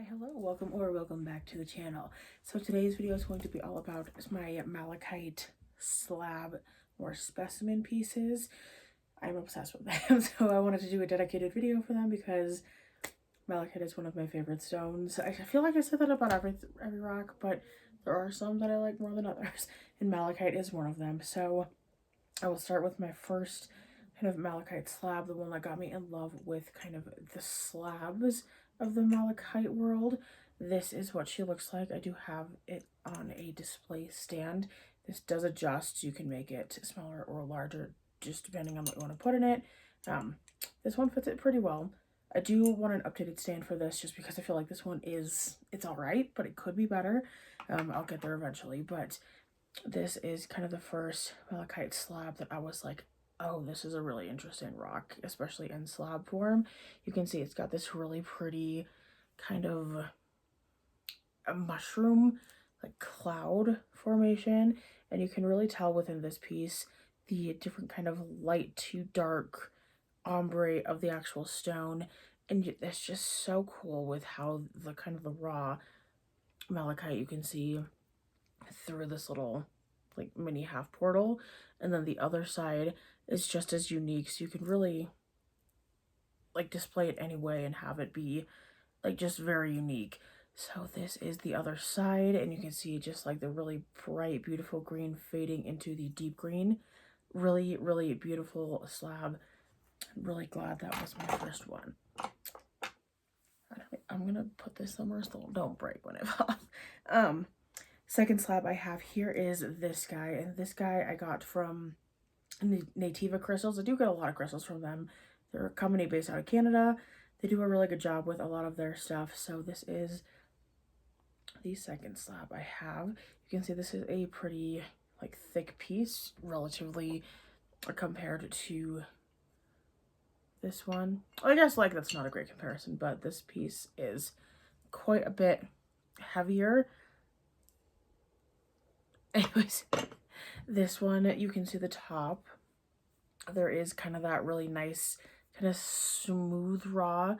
Hello, welcome back to the channel. So today's video is going to be all about my malachite slab or specimen pieces. I'm obsessed with them, so I wanted to do a dedicated video for them because malachite is one of my favorite stones. I feel like I said that about every rock, but there are some that I like more than others, and malachite is one of them. So I will start with my first kind of malachite slab, the one that got me in love with kind of the slabs of the malachite world. This is what she looks like. I do have it on a display stand. This does adjust. You can make it smaller or larger just depending on what you want to put in it. This one fits it pretty well. I do want an updated stand for this just because I feel like this one it's all right, but it could be better. I'll get there eventually, but this is kind of the first malachite slab that I was like, oh, this is a really interesting rock, especially in slab form. You can see it's got this really pretty kind of a mushroom, like cloud formation. And you can really tell within this piece the different kind of light to dark ombre of the actual stone. And it's just so cool with how the kind of the raw malachite you can see through this little like mini half portal, and then the other side is just as unique, so you can really like display it anyway and have it be like just very unique. So this is the other side, and you can see just like the really bright beautiful green fading into the deep green. Really beautiful slab. I'm really glad that was my first one. I'm gonna put this somewhere so it don't break when it falls. Second slab I have here is this guy, and this guy I got from Nativa Crystals. I do get a lot of crystals from them. They're a company based out of Canada. They do a really good job with a lot of their stuff. So this is the second slab I have. You can see this is a pretty like thick piece, relatively compared to this one. I guess like that's not a great comparison, but this piece is quite a bit heavier. Anyways, this one, you can see the top. There is kind of that really nice, kind of smooth, raw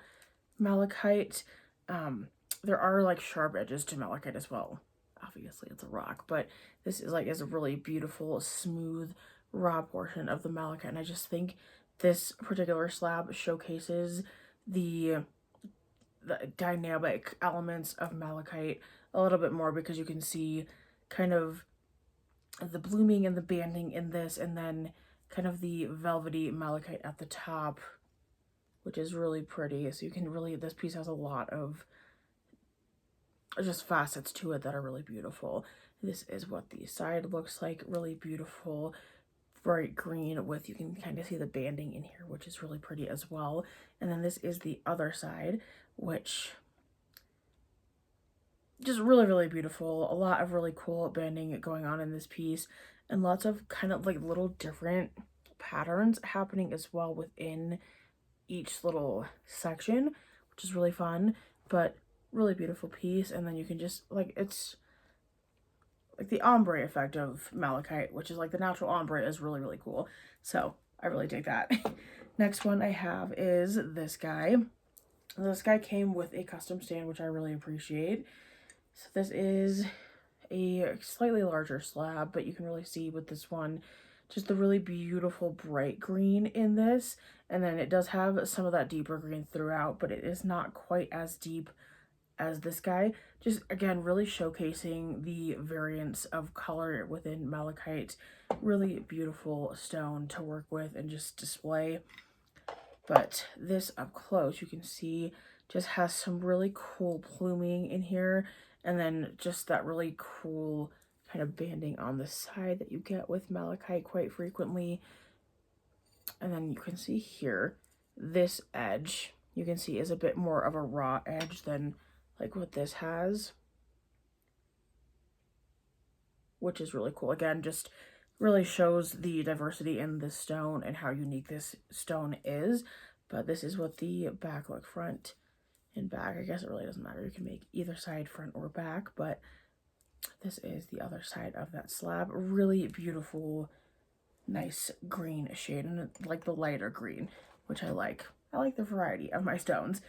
malachite. There are like sharp edges to malachite as well. Obviously, it's a rock, but this is like a really beautiful, smooth, raw portion of the malachite. And I just think this particular slab showcases the dynamic elements of malachite a little bit more, because you can see kind of the blooming and the banding in this, and then kind of the velvety malachite at the top, which is really pretty. So you can really, this piece has a lot of just facets to it that are really beautiful. This is what the side looks like, really beautiful, bright green with, you can kind of see the banding in here, which is really pretty as well. And then this is the other side, which just really beautiful. A lot of really cool banding going on in this piece, and lots of kind of like little different patterns happening as well within each little section, which is really fun, but really beautiful piece. And then you can just like, it's like the ombre effect of malachite, which is like the natural ombre, is really cool. So I really dig that. Next one I have is this guy. This guy came with a custom stand, which I really appreciate. So this is a slightly larger slab, but you can really see with this one just the really beautiful bright green in this. And then it does have some of that deeper green throughout, but it is not quite as deep as this guy. Just again, really showcasing the variance of color within malachite. Really beautiful stone to work with and just display. But this up close, you can see just has some really cool pluming in here, and then just that really cool kind of banding on the side that you get with malachite quite frequently. And then you can see here, this edge, you can see is a bit more of a raw edge than like what this has, which is really cool. Again, just really shows the diversity in this stone and how unique this stone is. But this is what the back look, front and back. I guess it really doesn't matter. You can make either side, front or back, but this is the other side of that slab. Really beautiful, nice green shade, and like the lighter green, which I like. I like the variety of my stones.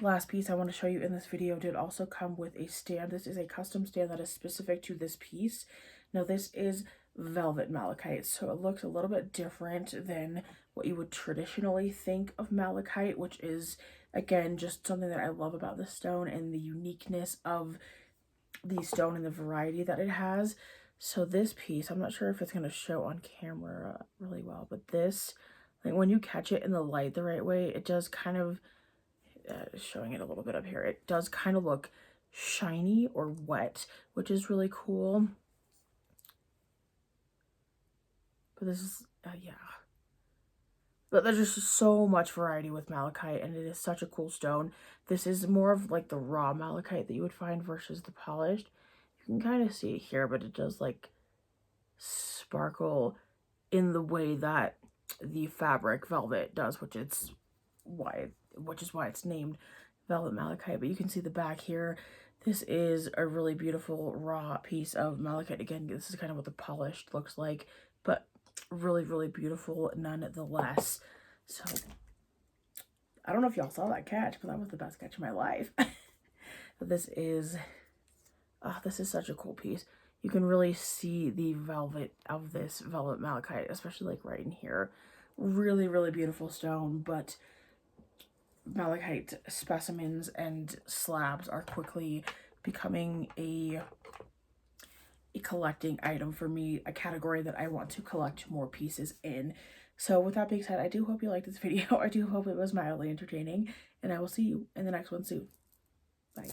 last piece I want to show you in this video did also come with a stand. This is a custom stand that is specific to this piece. Now this is velvet malachite, so it looks a little bit different than what you would traditionally think of malachite, which is, again, just something that I love about this stone and the uniqueness of the stone and the variety that it has. So this piece, I'm not sure if it's going to show on camera really well, but this, like when you catch it in the light the right way, it does kind of, showing it a little bit up here, it does kind of look shiny or wet, which is really cool. But this is, yeah. But there's just so much variety with malachite, and it is such a cool stone. This is more of like the raw malachite that you would find versus the polished. You can kind of see it here, but it does like sparkle in the way that the fabric velvet does, which is why it's named velvet malachite. But you can see the back here. This is a really beautiful raw piece of malachite. Again, this is kind of what the polished looks like, but really, really beautiful nonetheless. So I don't know if y'all saw that catch, but that was the best catch of my life. But this is such a cool piece. You can really see the velvet of this velvet malachite, especially like right in here. Really, really beautiful stone, but malachite specimens and slabs are quickly becoming a collecting item for me, a category that I want to collect more pieces in. So with that being said, I do hope you liked this video. I do hope it was mildly entertaining, and I will see you in the next one soon. Bye.